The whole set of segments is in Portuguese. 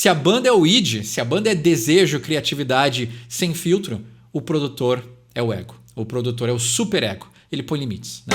Se a banda é o id, se a banda é desejo, criatividade sem filtro, o produtor é o ego. O produtor é o super ego. Ele põe limites, né?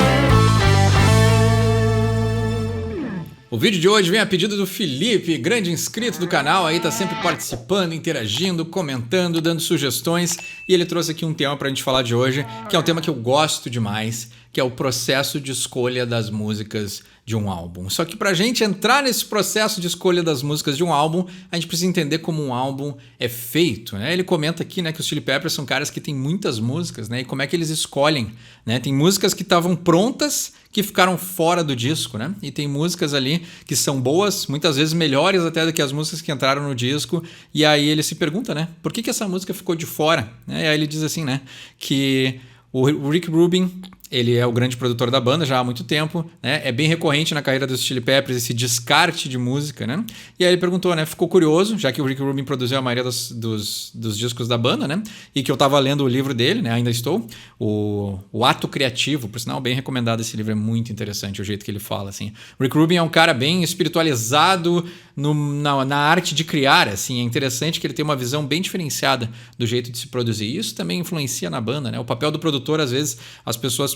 O vídeo de hoje vem a pedido do Felipe, grande inscrito do canal, aí tá sempre participando, interagindo, comentando, dando sugestões, e ele trouxe aqui um tema pra gente falar de hoje, que é um tema que eu gosto demais, que é o processo de escolha das músicas de um álbum. Só que pra gente entrar nesse processo de escolha das músicas de um álbum, a gente precisa entender como um álbum é feito, né? Ele comenta aqui, né, que os Chili Peppers são caras que têm muitas músicas, né? E como é que eles escolhem, né? Tem músicas que estavam prontas, que ficaram fora do disco, né? E tem músicas ali que são boas, muitas vezes melhores até do que as músicas que entraram no disco. E aí ele se pergunta, né? Por que essa música ficou de fora? E aí ele diz assim, né? Que o Rick Rubin, ele é o grande produtor da banda já há muito tempo, né? É bem recorrente na carreira dos Chili Peppers esse descarte de música, né? E aí ele perguntou, né? Ficou curioso, já que o Rick Rubin produziu a maioria dos discos da banda, né? E que eu tava lendo o livro dele, né? Ainda estou. O Ato Criativo, por sinal, bem recomendado esse livro, é muito interessante o jeito que ele fala, assim. O Rick Rubin é um cara bem espiritualizado na arte de criar, assim. É interessante que ele tem uma visão bem diferenciada do jeito de se produzir. E isso também influencia na banda, né? O papel do produtor, às vezes, as pessoas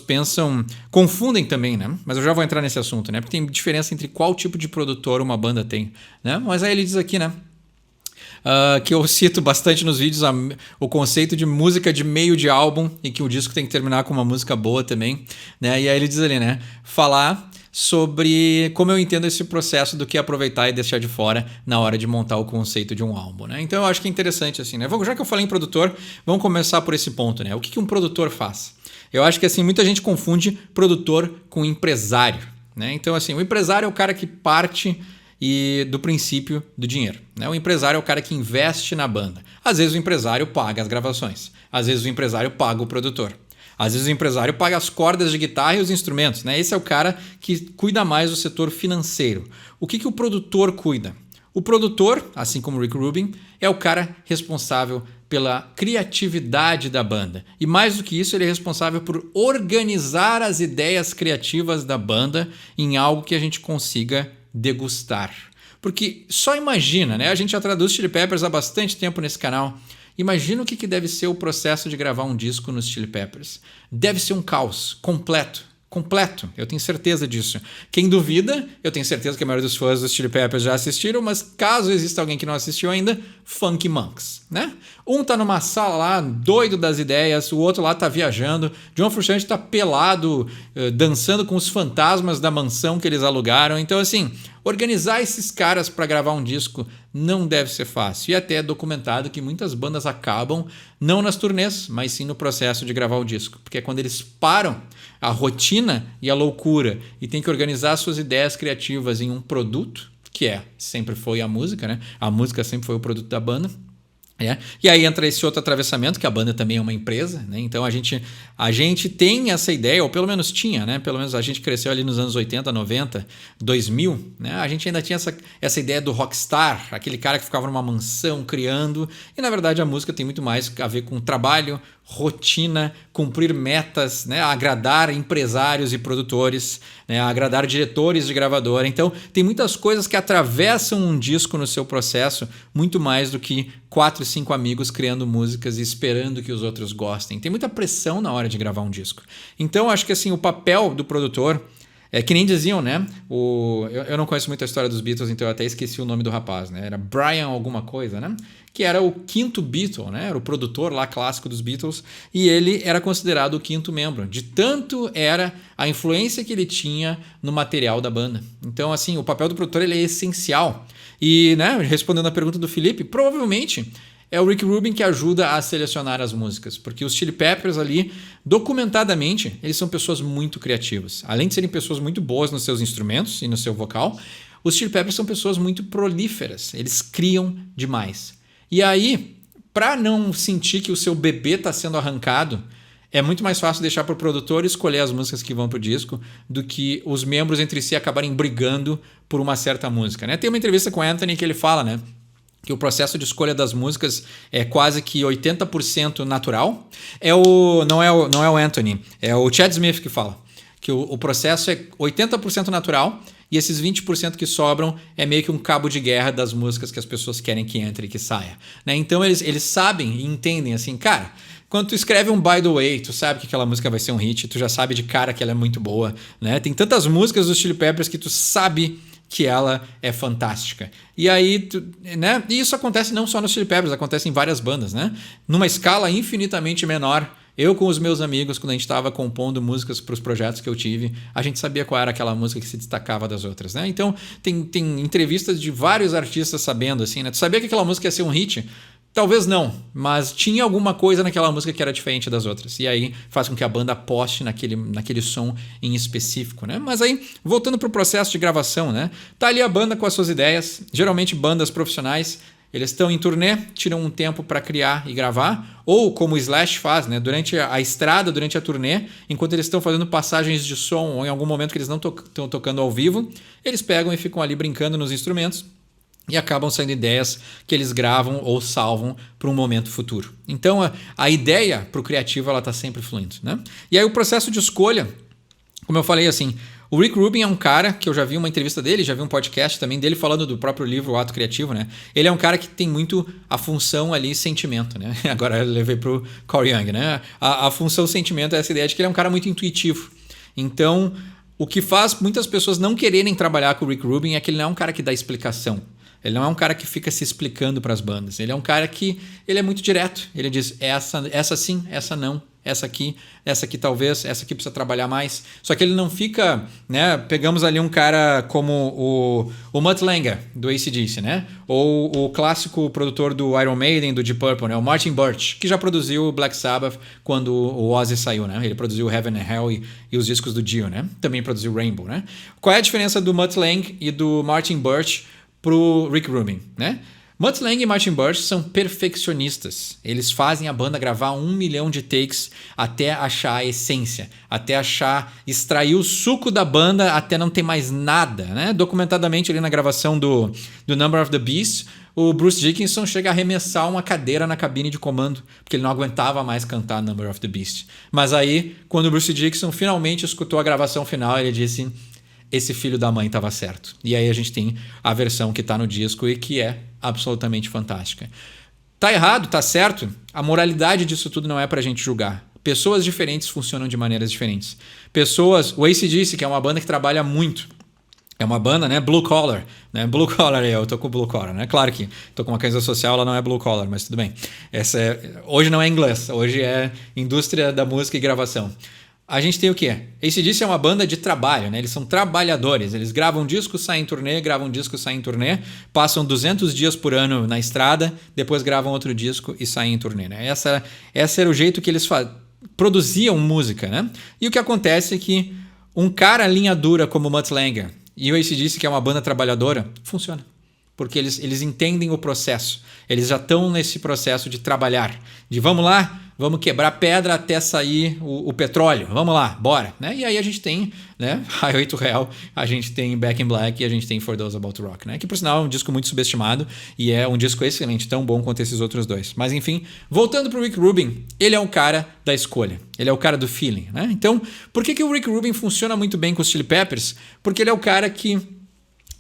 confundem também, né? Mas eu já vou entrar nesse assunto, né? Porque tem diferença entre qual tipo de produtor uma banda tem, né? Mas aí ele diz aqui, né? Que eu cito bastante nos vídeos o conceito de música de meio de álbum e que o disco tem que terminar com uma música boa também, né? E aí ele diz ali, né? Falar sobre como eu entendo esse processo do que aproveitar e deixar de fora na hora de montar o conceito de um álbum, né? Então eu acho que é interessante assim, né? Já que eu falei em produtor, vamos começar por esse ponto, né? O que um produtor faz? Eu acho que assim, muita gente confunde produtor com empresário, né? Então assim, o empresário é o cara que parte do princípio do dinheiro, né? O empresário é o cara que investe na banda. Às vezes o empresário paga as gravações, às vezes o empresário paga o produtor, às vezes o empresário paga as cordas de guitarra e os instrumentos, né? Esse é o cara que cuida mais do setor financeiro. O que o produtor cuida? O produtor, assim como o Rick Rubin, é o cara responsável pela criatividade da banda. E mais do que isso, ele é responsável por organizar as ideias criativas da banda em algo que a gente consiga degustar. Porque só imagina, né? A gente já traduz Chili Peppers há bastante tempo nesse canal. Imagina o que deve ser o processo de gravar um disco nos Chili Peppers. Deve ser um caos completo. Eu tenho certeza disso. Quem duvida, eu tenho certeza que a maioria dos fãs dos Chili Peppers já assistiram, mas caso exista alguém que não assistiu ainda, Funky Monks, né? Um tá numa sala lá, doido das ideias, o outro lá tá viajando, John Frusciante tá pelado, dançando com os fantasmas da mansão que eles alugaram. Então, assim, organizar esses caras para gravar um disco não deve ser fácil. E até é documentado que muitas bandas acabam, não nas turnês, mas sim no processo de gravar o disco. Porque é quando eles param a rotina e a loucura e tem que organizar suas ideias criativas em um produto, que sempre foi a música, né? A música sempre foi o produto da banda. E aí entra esse outro atravessamento, que a banda também é uma empresa, né? Então a gente tem essa ideia, ou pelo menos tinha, né? Pelo menos a gente cresceu ali nos anos 80, 90, 2000, né? A gente ainda tinha essa ideia do rockstar, aquele cara que ficava numa mansão criando, e na verdade a música tem muito mais a ver com trabalho, rotina, cumprir metas, né? Agradar empresários e produtores, né? Agradar diretores de gravadora. Então tem muitas coisas que atravessam um disco no seu processo, muito mais do que 4, 5 amigos criando músicas e esperando que os outros gostem. Tem muita pressão na hora de gravar um disco. Então acho que assim, o papel do produtor é que nem diziam, né? Eu não conheço muito a história dos Beatles, então eu até esqueci o nome do rapaz, né? Era Brian alguma coisa, né? Que era o quinto Beatle, né? Era o produtor lá clássico dos Beatles e ele era considerado o quinto membro. De tanto era a influência que ele tinha no material da banda. Então, assim, o papel do produtor ele é essencial. E, né, respondendo a pergunta do Felipe, provavelmente é o Rick Rubin que ajuda a selecionar as músicas, porque os Chili Peppers ali, documentadamente, eles são pessoas muito criativas. Além de serem pessoas muito boas nos seus instrumentos e no seu vocal, os Chili Peppers são pessoas muito prolíferas, eles criam demais. E aí, para não sentir que o seu bebê está sendo arrancado, é muito mais fácil deixar para o produtor escolher as músicas que vão para o disco do que os membros entre si acabarem brigando por uma certa música, né? Tem uma entrevista com o Anthony que ele fala, né, que o processo de escolha das músicas é quase que 80% natural. Não é o Anthony, é o Chad Smith que fala que o processo é 80% natural E esses 20% que sobram é meio que um cabo de guerra das músicas que as pessoas querem que entre e que saia. Né? Então eles sabem e entendem assim, cara, quando tu escreve um By The Way, tu sabe que aquela música vai ser um hit, tu já sabe de cara que ela é muito boa. Né? Tem tantas músicas dos Chili Peppers que tu sabe que ela é fantástica. E aí, né? E isso acontece não só nos Chili Peppers, acontece em várias bandas, né? Numa escala infinitamente menor. Eu com os meus amigos, quando a gente estava compondo músicas para os projetos que eu tive, a gente sabia qual era aquela música que se destacava das outras, né? Então, tem entrevistas de vários artistas sabendo, assim, né? Tu sabia que aquela música ia ser um hit? Talvez não, mas tinha alguma coisa naquela música que era diferente das outras. E aí faz com que a banda aposte naquele som em específico, né? Mas aí, voltando para o processo de gravação, né? Tá ali a banda com as suas ideias, geralmente bandas profissionais. Eles estão em turnê, tiram um tempo para criar e gravar, ou como o Slash faz, né? Durante a estrada, durante a turnê, enquanto eles estão fazendo passagens de som ou em algum momento que eles não estão tocando ao vivo, eles pegam e ficam ali brincando nos instrumentos e acabam saindo ideias que eles gravam ou salvam para um momento futuro. Então a ideia para o criativo ela está sempre fluindo, né? E aí o processo de escolha, como eu falei assim, o Rick Rubin é um cara que eu já vi uma entrevista dele, já vi um podcast também dele falando do próprio livro O Ato Criativo, né? Ele é um cara que tem muito a função ali sentimento, né? Agora eu levei pro Carl Jung, né? A função sentimento é essa ideia de que ele é um cara muito intuitivo. Então, o que faz muitas pessoas não quererem trabalhar com o Rick Rubin é que ele não é um cara que dá explicação. Ele não é um cara que fica se explicando para as bandas. Ele é um cara que ele é muito direto. Ele diz essa sim, essa não, essa aqui talvez, essa aqui precisa trabalhar mais. Só que ele não fica, né? Pegamos ali um cara como o Mutt Lange, do AC/DC, né? Ou o clássico produtor do Iron Maiden, do Deep Purple, né? O Martin Birch, que já produziu Black Sabbath quando o Ozzy saiu, né? Ele produziu Heaven and Hell e os discos do Dio, né? Também produziu Rainbow, né? Qual é a diferença do Mutt Lange e do Martin Birch pro Rick Rubin, né? Mutt Lange e Martin Birch são perfeccionistas. Eles fazem a banda gravar 1 milhão de takes até achar a essência, até extrair o suco da banda até não ter mais nada, né? Documentadamente ali na gravação do Number of the Beast, o Bruce Dickinson chega a arremessar uma cadeira na cabine de comando, porque ele não aguentava mais cantar Number of the Beast. Mas aí, quando o Bruce Dickinson finalmente escutou a gravação final, ele disse: esse filho da mãe estava certo. E aí a gente tem a versão que está no disco e que é absolutamente fantástica. Tá errado, tá certo? A moralidade disso tudo não é pra gente julgar. Pessoas diferentes funcionam de maneiras diferentes. O AC/DC, que é uma banda que trabalha muito, é uma banda, né, blue collar, né? Blue collar, eu tô com blue collar, né? Claro que tô com uma camisa social, ela não é blue collar, mas tudo bem. Hoje não é inglês, hoje é indústria da música e gravação. A gente tem o quê? AC/DC é uma banda de trabalho, né? Eles são trabalhadores. Eles gravam disco, saem em turnê, gravam disco, saem em turnê, passam 200 dias por ano na estrada, depois gravam outro disco e saem em turnê, né? Essa era o jeito que eles produziam música, né? E o que acontece é que um cara linha dura como o Mutt Lange e o AC/DC, que é uma banda trabalhadora, funciona. Porque eles entendem o processo. Eles já estão nesse processo de trabalhar. De vamos lá, vamos quebrar pedra até sair o petróleo. Vamos lá, bora. Né? E aí a gente tem, né, Highway to Hell, a gente tem Back in Black e a gente tem For Those About to Rock. Né? Que por sinal é um disco muito subestimado e é um disco excelente, tão bom quanto esses outros dois. Mas enfim, voltando para o Rick Rubin, ele é um cara da escolha. Ele é o cara do feeling. Né? Então, por que o Rick Rubin funciona muito bem com os Chili Peppers? Porque ele é o cara que...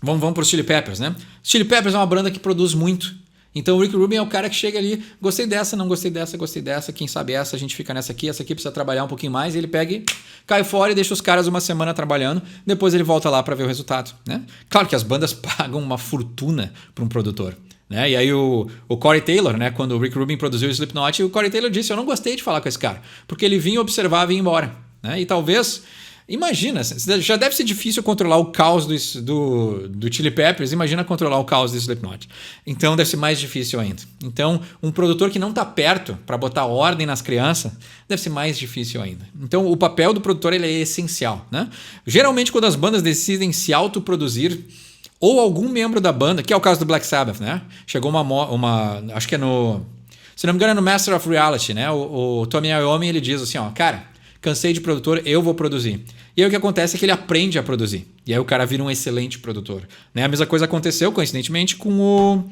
Vamos para os Chili Peppers, né? Os Chili Peppers é uma banda que produz muito. Então o Rick Rubin é o cara que chega ali, gostei dessa, não gostei dessa, gostei dessa, quem sabe essa, a gente fica essa aqui precisa trabalhar um pouquinho mais, e ele pega e cai fora e deixa os caras uma semana trabalhando, depois ele volta lá para ver o resultado, né? Claro que as bandas pagam uma fortuna para um produtor, né? E aí o Corey Taylor, né, quando o Rick Rubin produziu o Slipknot, o Corey Taylor disse: eu não gostei de falar com esse cara, porque ele vinha, observava e ia embora, né? E talvez... Imagina, já deve ser difícil controlar o caos do Chili Peppers, imagina controlar o caos do Slipknot. Então deve ser mais difícil ainda. Então um produtor que não está perto para botar ordem nas crianças, deve ser mais difícil ainda. Então o papel do produtor ele é essencial, né? Geralmente quando as bandas decidem se autoproduzir, ou algum membro da banda, que é o caso do Black Sabbath, né? Chegou acho que é se não me engano é no Master of Reality, né? O Tommy Iommi, ele diz assim, ó, cara, cansei de produtor, eu vou produzir. E aí o que acontece é que ele aprende a produzir. E aí o cara vira um excelente produtor. Né? A mesma coisa aconteceu, coincidentemente, com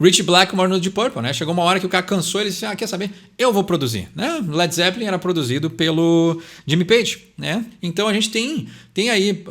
Rich Blackmore no Deep Purple, né? Chegou uma hora que o cara cansou, ele disse, quer saber? Eu vou produzir, né? Led Zeppelin era produzido pelo Jimmy Page, né? Então a gente tem aí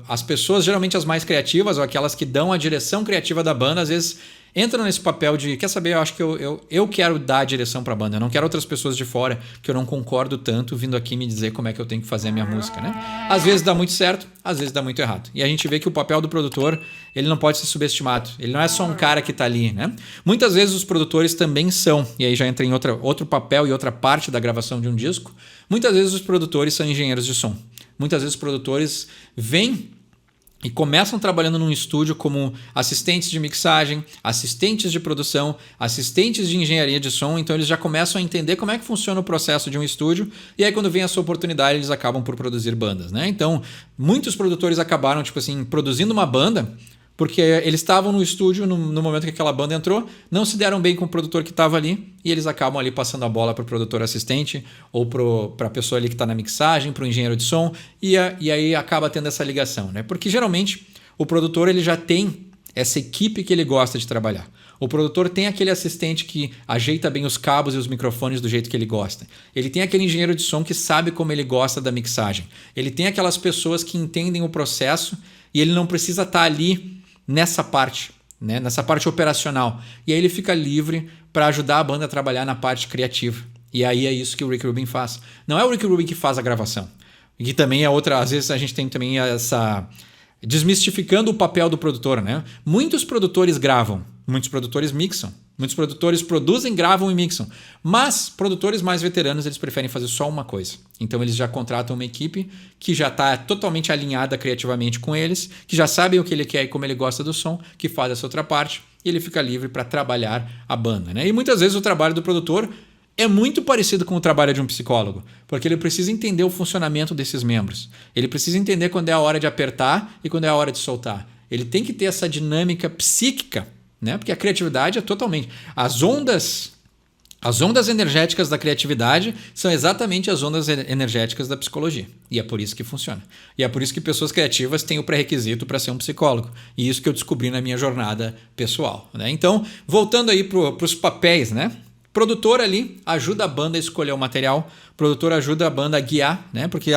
as pessoas, geralmente as mais criativas, ou aquelas que dão a direção criativa da banda, às vezes entram nesse papel de, quer saber, eu acho que eu quero dar a direção pra banda, eu não quero outras pessoas de fora que eu não concordo tanto vindo aqui me dizer como é que eu tenho que fazer a minha música, né? Às vezes dá muito certo, às vezes dá muito errado. E a gente vê que o papel do produtor, ele não pode ser subestimado. Ele não é só um cara que tá ali, né? Muitas vezes os produtores também são, e aí já entra em outro papel e outra parte da gravação de um disco, muitas vezes os produtores são engenheiros de som. Muitas vezes os produtores vêm e começam trabalhando num estúdio como assistentes de mixagem, assistentes de produção, assistentes de engenharia de som. Então eles já começam a entender como é que funciona o processo de um estúdio. E aí quando vem a sua oportunidade, eles acabam por produzir bandas, né? Então muitos produtores acabaram produzindo uma banda porque eles estavam no estúdio no momento que aquela banda entrou, não se deram bem com o produtor que estava ali e eles acabam ali passando a bola para o produtor assistente ou para a pessoa ali que está na mixagem, para o engenheiro de som e aí acaba tendo essa ligação, né? Porque geralmente o produtor ele já tem essa equipe que ele gosta de trabalhar. O produtor tem aquele assistente que ajeita bem os cabos e os microfones do jeito que ele gosta. Ele tem aquele engenheiro de som que sabe como ele gosta da mixagem. Ele tem aquelas pessoas que entendem o processo e ele não precisa estar ali nessa parte, né? Nessa parte operacional. E aí ele fica livre para ajudar a banda a trabalhar na parte criativa. E aí é isso que o Rick Rubin faz. Não é o Rick Rubin que faz a gravação. E também é outra, às vezes a gente tem também essa desmistificando o papel do produtor, né? Muitos produtores gravam, muitos produtores mixam. Muitos produtores produzem, gravam e mixam. Mas produtores mais veteranos, eles preferem fazer só uma coisa. Então eles já contratam uma equipe que já está totalmente alinhada criativamente com eles, que já sabem o que ele quer e como ele gosta do som, que faz essa outra parte, e ele fica livre para trabalhar a banda, né? E muitas vezes o trabalho do produtor é muito parecido com o trabalho de um psicólogo, porque ele precisa entender o funcionamento desses membros. Ele precisa entender quando é a hora de apertar e quando é a hora de soltar. Ele tem que ter essa dinâmica psíquica, né? Porque a criatividade é totalmente... As ondas energéticas da criatividade são exatamente as ondas energéticas da psicologia. E é por isso que funciona. E é por isso que pessoas criativas têm o pré-requisito para ser um psicólogo. E isso que eu descobri na minha jornada pessoal, né? Então, voltando aí para os papéis, né? Produtor ali ajuda a banda a escolher o material. Produtor ajuda a banda a guiar, né? Porque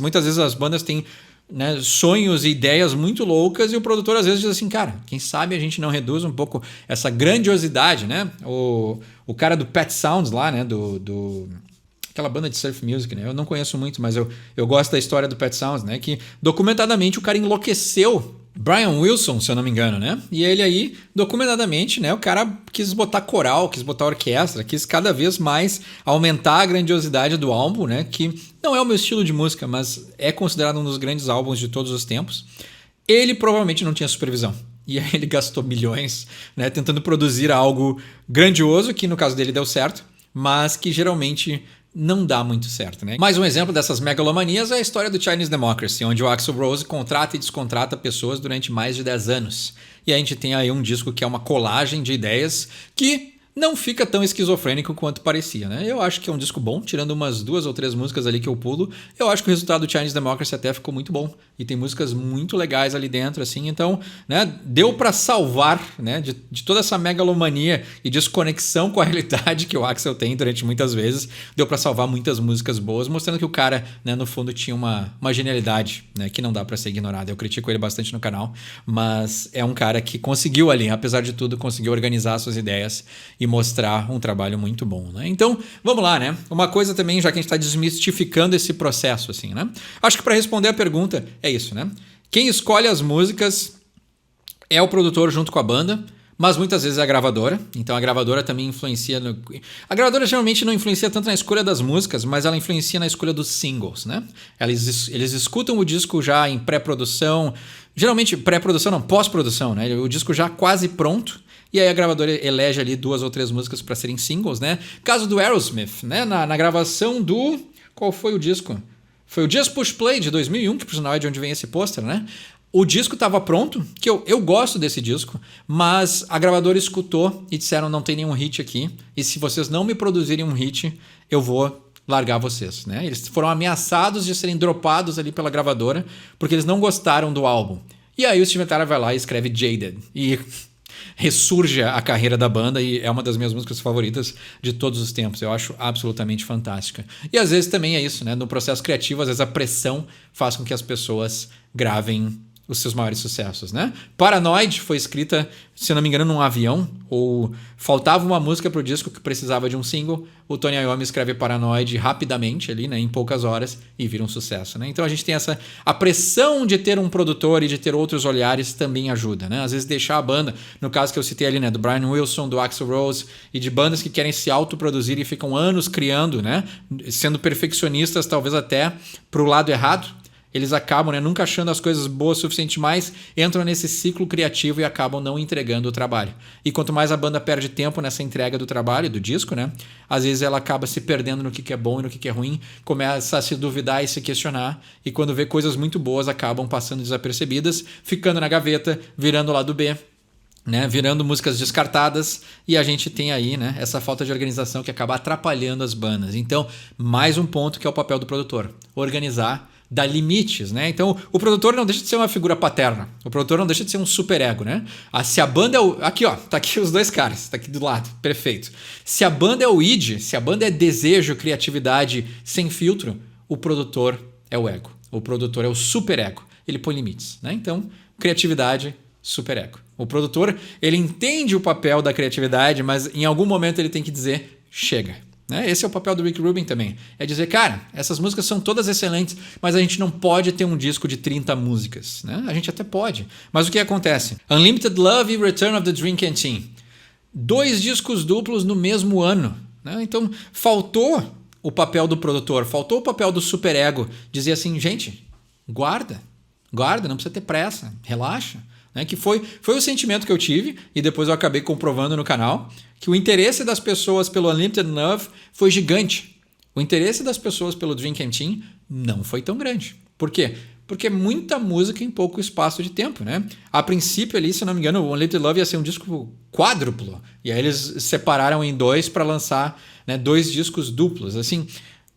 muitas vezes as bandas têm, né, sonhos e ideias muito loucas e o produtor às vezes diz assim, cara, quem sabe a gente não reduz um pouco essa grandiosidade, né? O cara do Pet Sounds lá, né? Aquela banda de surf music, né? Eu não conheço muito, mas eu gosto da história do Pet Sounds, né? Que documentadamente o cara enlouqueceu Brian Wilson, se eu não me engano, né? E ele aí, documentadamente, né? O cara quis botar coral, quis botar orquestra, quis cada vez mais aumentar a grandiosidade do álbum, né? Que não é o meu estilo de música, mas é considerado um dos grandes álbuns de todos os tempos. Ele provavelmente não tinha supervisão. E aí ele gastou milhões, né? Tentando produzir algo grandioso, que no caso dele deu certo, mas que geralmente não dá muito certo, né? Mais um exemplo dessas megalomanias é a história do Chinese Democracy, onde o Axl Rose contrata e descontrata pessoas durante mais de 10 anos. E a gente tem aí um disco que é uma colagem de ideias que não fica tão esquizofrênico quanto parecia, né? Eu acho que é um disco bom, tirando umas 2 ou 3 músicas ali que eu pulo. Eu acho que o resultado do Chinese Democracy até ficou muito bom. E tem músicas muito legais ali dentro, assim. Então, né, deu para salvar, né, de toda essa megalomania e desconexão com a realidade que o Axl tem durante muitas vezes. Deu para salvar muitas músicas boas, mostrando que o cara, né, no fundo tinha uma genialidade, né, que não dá para ser ignorada. Eu critico ele bastante no canal, mas é um cara que conseguiu ali, apesar de tudo, conseguiu organizar suas ideias e mostrar um trabalho muito bom, né? Então, vamos lá, né? Uma coisa também, já que a gente está desmistificando esse processo, assim, né? Acho que para responder a pergunta é isso, né? Quem escolhe as músicas é o produtor junto com a banda, mas muitas vezes é a gravadora. Então a gravadora também influencia A gravadora geralmente não influencia tanto na escolha das músicas, mas ela influencia na escolha dos singles, né? Eles escutam o disco já em pré-produção, geralmente pré-produção não, pós-produção, né? O disco já quase pronto. E aí a gravadora elege ali 2 ou 3 músicas para serem singles, né? Caso do Aerosmith, né? Na gravação do... Qual foi o disco? Foi o Just Push Play de 2001, que por sinal é de onde vem esse pôster, né? O disco estava pronto, que eu gosto desse disco, mas a gravadora escutou e disseram não tem nenhum hit aqui. E se vocês não me produzirem um hit, eu vou largar vocês, né? Eles foram ameaçados de serem dropados ali pela gravadora, porque eles não gostaram do álbum. E aí o Steven Tyler vai lá e escreve Jaded. E ressurja a carreira da banda e é uma das minhas músicas favoritas de todos os tempos. Eu acho absolutamente fantástica. E às vezes também é isso, né? No processo criativo, às vezes a pressão faz com que as pessoas gravem os seus maiores sucessos, né? Paranoid foi escrita, se não me engano, num avião, ou faltava uma música pro disco que precisava de um single, o Tony Iommi escreve Paranoid rapidamente ali, né, em poucas horas, e vira um sucesso, né? Então a gente tem a pressão de ter um produtor e de ter outros olhares também ajuda, né? Às vezes deixar a banda, no caso que eu citei ali, né, do Brian Wilson, do Axl Rose e de bandas que querem se autoproduzir e ficam anos criando, né, sendo perfeccionistas talvez até pro lado errado. Eles acabam, né, nunca achando as coisas boas o suficiente mais, entram nesse ciclo criativo e acabam não entregando o trabalho. E quanto mais a banda perde tempo nessa entrega do trabalho, do disco, né, às vezes ela acaba se perdendo no que é bom e no que é ruim, começa a se duvidar e se questionar, e quando vê coisas muito boas acabam passando desapercebidas, ficando na gaveta, virando o lado B, né, virando músicas descartadas, e a gente tem aí, né, essa falta de organização que acaba atrapalhando as bandas. Então, mais um ponto que é o papel do produtor: organizar, dar limites, né? Então, o produtor não deixa de ser uma figura paterna. O produtor não deixa de ser um superego, né? Se a banda é o... Aqui, ó. Tá aqui os dois caras. Tá aqui do lado. Perfeito. Se a banda é o id, se a banda é desejo, criatividade sem filtro, o produtor é o ego. O produtor é o superego. Ele põe limites, né? Então, criatividade, superego. O produtor, ele entende o papel da criatividade, mas em algum momento ele tem que dizer, chega. Esse é o papel do Rick Rubin também. É dizer, cara, essas músicas são todas excelentes, mas a gente não pode ter um disco de 30 músicas. Né? A gente até pode. Mas o que acontece? Unlimited Love e Return of the Dream Canteen. 2 discos duplos no mesmo ano. Né? Então, faltou o papel do produtor, faltou o papel do superego. Dizer assim, gente, guarda, não precisa ter pressa, relaxa. Né? Que foi o sentimento que eu tive e depois eu acabei comprovando no canal que o interesse das pessoas pelo Unlimited Love foi gigante. O interesse das pessoas pelo Dream Canteen não foi tão grande. Por quê? Porque é muita música em pouco espaço de tempo, né? A princípio ali, se não me engano, o Unlimited Love ia ser um disco quádruplo. E aí eles separaram em 2 para lançar, né, 2 discos duplos. Assim,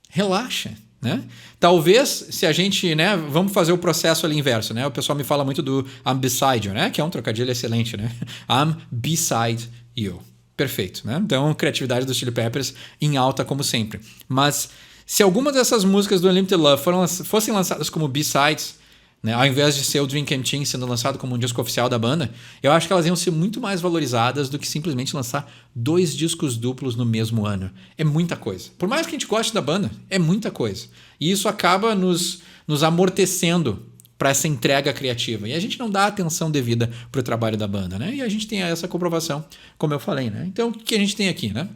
relaxa. Né? Talvez se a gente, né, vamos fazer o processo ali inverso, né? O pessoal me fala muito do I'm beside you, né? Que é um trocadilho excelente, né? I'm beside you. Perfeito, né? Então, criatividade dos Chili Peppers em alta como sempre. Mas se algumas dessas músicas do Unlimited Love fossem lançadas como B-sides, né, ao invés de ser o Dream Canteen sendo lançado como um disco oficial da banda, eu acho que elas iam ser muito mais valorizadas do que simplesmente lançar 2 discos duplos no mesmo ano. É muita coisa. Por mais que a gente goste da banda, é muita coisa. E isso acaba nos amortecendo para essa entrega criativa. E a gente não dá atenção devida para o trabalho da banda. Né? E a gente tem essa comprovação, como eu falei. Né? Então, o que a gente tem aqui? Né?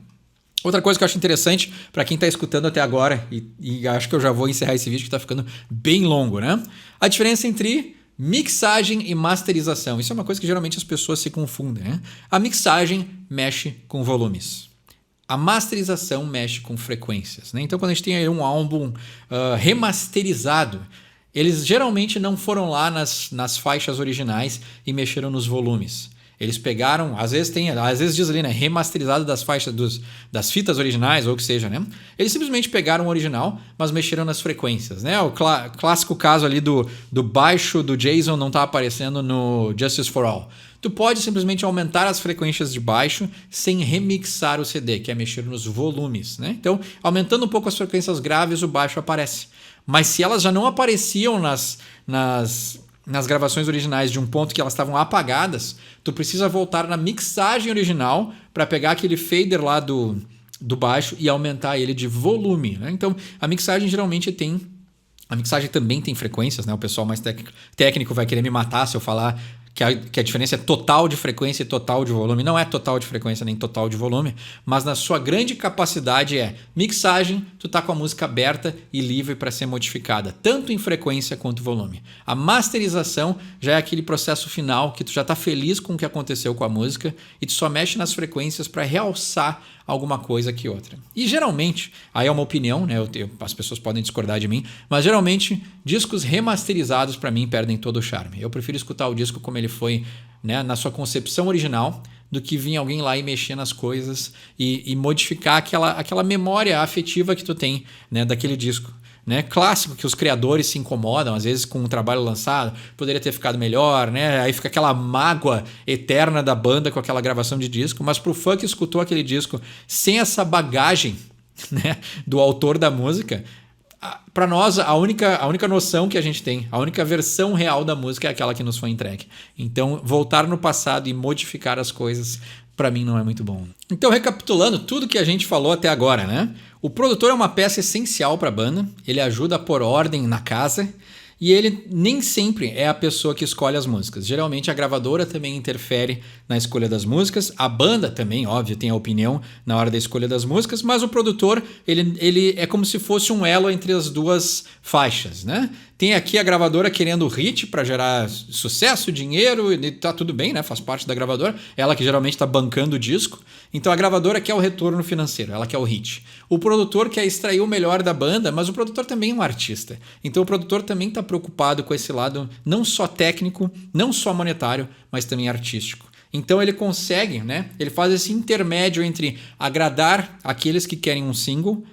Outra coisa que eu acho interessante para quem está escutando até agora, e acho que eu já vou encerrar esse vídeo que está ficando bem longo, né? A diferença entre mixagem e masterização. Isso é uma coisa que geralmente as pessoas se confundem. Né? A mixagem mexe com volumes. A masterização mexe com frequências. Né? Então, quando a gente tem aí um álbum remasterizado, eles geralmente não foram lá nas faixas originais e mexeram nos volumes. Eles pegaram, às vezes diz ali, né, remasterizado das faixas das fitas originais, ou o que seja, né? Eles simplesmente pegaram o original, mas mexeram nas frequências, né? O clássico caso ali do baixo do Jason não tá aparecendo no Justice for All. Tu pode simplesmente aumentar as frequências de baixo sem remixar o CD, que é mexer nos volumes, né? Então, aumentando um pouco as frequências graves, o baixo aparece. Mas se elas já não apareciam nas gravações originais de um ponto que elas estavam apagadas, tu precisa voltar na mixagem original para pegar aquele fader lá do baixo e aumentar ele de volume. Né? Então, a mixagem geralmente tem... A mixagem também tem frequências, né? O pessoal mais técnico vai querer me matar se eu falar que a diferença é total de frequência e total de volume. Não é total de frequência nem total de volume, mas na sua grande capacidade é mixagem, tu tá com a música aberta e livre para ser modificada, tanto em frequência quanto volume. A masterização já é aquele processo final que tu já tá feliz com o que aconteceu com a música e tu só mexe nas frequências para realçar alguma coisa que outra. E geralmente, aí é uma opinião, né? As pessoas podem discordar de mim, mas geralmente discos remasterizados para mim perdem todo o charme. Eu prefiro escutar o disco como ele foi, né, na sua concepção original, do que vir alguém lá e mexer nas coisas e modificar aquela memória afetiva que tu tem, né, daquele disco. né? Clássico que os criadores se incomodam, às vezes, com um trabalho lançado, poderia ter ficado melhor, né? Aí fica aquela mágoa eterna da banda com aquela gravação de disco, mas pro fã que escutou aquele disco sem essa bagagem, né, do autor da música, para nós a única noção que a gente tem, a única versão real da música é aquela que nos foi entregue. Então, voltar no passado e modificar as coisas, para mim, não é muito bom. Então, recapitulando tudo que a gente falou até agora, né? O produtor é uma peça essencial para a banda, ele ajuda a pôr ordem na casa e ele nem sempre é a pessoa que escolhe as músicas. Geralmente a gravadora também interfere na escolha das músicas, a banda também, óbvio, tem a opinião na hora da escolha das músicas, mas o produtor, ele é como se fosse um elo entre as duas faixas, né? Tem aqui a gravadora querendo hit para gerar sucesso, dinheiro, e tá tudo bem, né? Faz parte da gravadora. Ela que geralmente está bancando o disco. Então a gravadora quer o retorno financeiro, ela quer o hit. O produtor quer extrair o melhor da banda, mas o produtor também é um artista. Então o produtor também está preocupado com esse lado não só técnico, não só monetário, mas também artístico. Então ele consegue, né? Ele faz esse intermédio entre agradar aqueles que querem um single,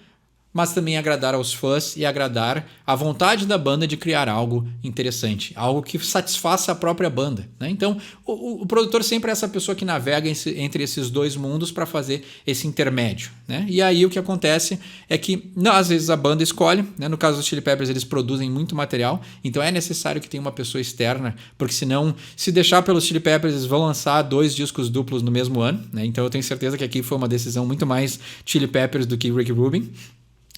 mas também agradar aos fãs e agradar a vontade da banda de criar algo interessante, algo que satisfaça a própria banda, né? Então, o produtor sempre é essa pessoa que navega entre esses dois mundos para fazer esse intermédio, né? E aí o que acontece é que, não, às vezes a banda escolhe, né? No caso dos Chili Peppers, eles produzem muito material, então é necessário que tenha uma pessoa externa, porque senão, se deixar pelos Chili Peppers, eles vão lançar 2 discos duplos no mesmo ano, né? Então eu tenho certeza que aqui foi uma decisão muito mais Chili Peppers do que Rick Rubin.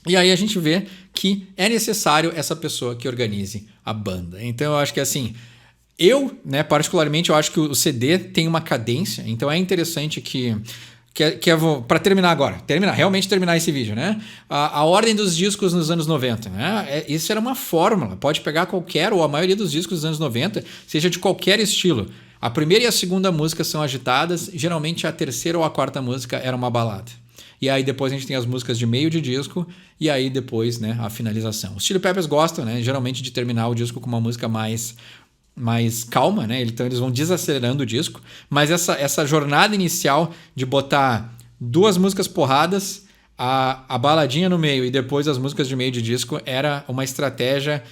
E aí a gente vê que é necessário essa pessoa que organize a banda. Então eu acho que assim, particularmente, eu acho que o CD tem uma cadência, então é interessante que para terminar agora, realmente terminar esse vídeo, né? A ordem dos discos nos anos 90, né? Isso era uma fórmula, pode pegar qualquer ou a maioria dos discos dos anos 90, seja de qualquer estilo. A primeira e a segunda música são agitadas, geralmente a terceira ou a quarta música era uma balada. E aí depois a gente tem as músicas de meio de disco e aí depois, né, a finalização. Os Chili Peppers gostam, né, geralmente de terminar o disco com uma música mais calma, né? Então eles vão desacelerando o disco, mas essa jornada inicial de botar 2 músicas porradas, a baladinha no meio e depois as músicas de meio de disco era uma estratégia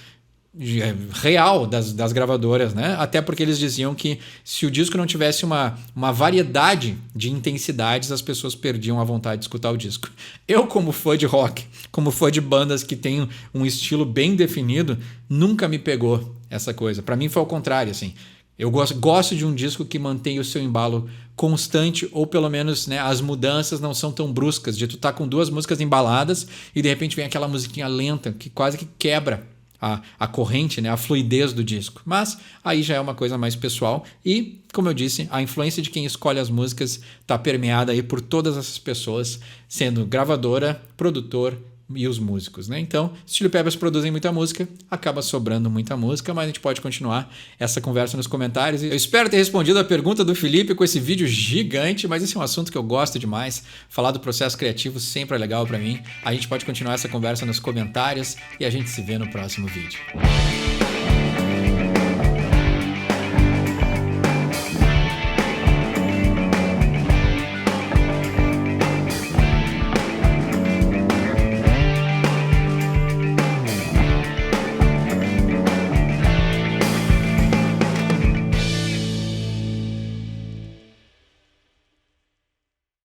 real das gravadoras, né? Até porque eles diziam que se o disco não tivesse uma variedade de intensidades, as pessoas perdiam a vontade de escutar o disco. Eu, como fã de rock, como fã de bandas que têm um estilo bem definido, nunca me pegou essa coisa. Para mim foi ao contrário, assim. Eu gosto de um disco que mantém o seu embalo constante, ou pelo menos, né, as mudanças não são tão bruscas, de tu tá com 2 músicas embaladas e de repente vem aquela musiquinha lenta que quase que quebra a corrente, né, a fluidez do disco. Mas aí já é uma coisa mais pessoal e, como eu disse, a influência de quem escolhe as músicas está permeada aí por todas essas pessoas, sendo gravadora, produtor e os músicos, né? Então, os Chili Peppers produzem muita música, acaba sobrando muita música, mas a gente pode continuar essa conversa nos comentários. Eu espero ter respondido a pergunta do Felipe com esse vídeo gigante, mas esse é um assunto que eu gosto demais. Falar do processo criativo sempre é legal para mim. A gente pode continuar essa conversa nos comentários e a gente se vê no próximo vídeo.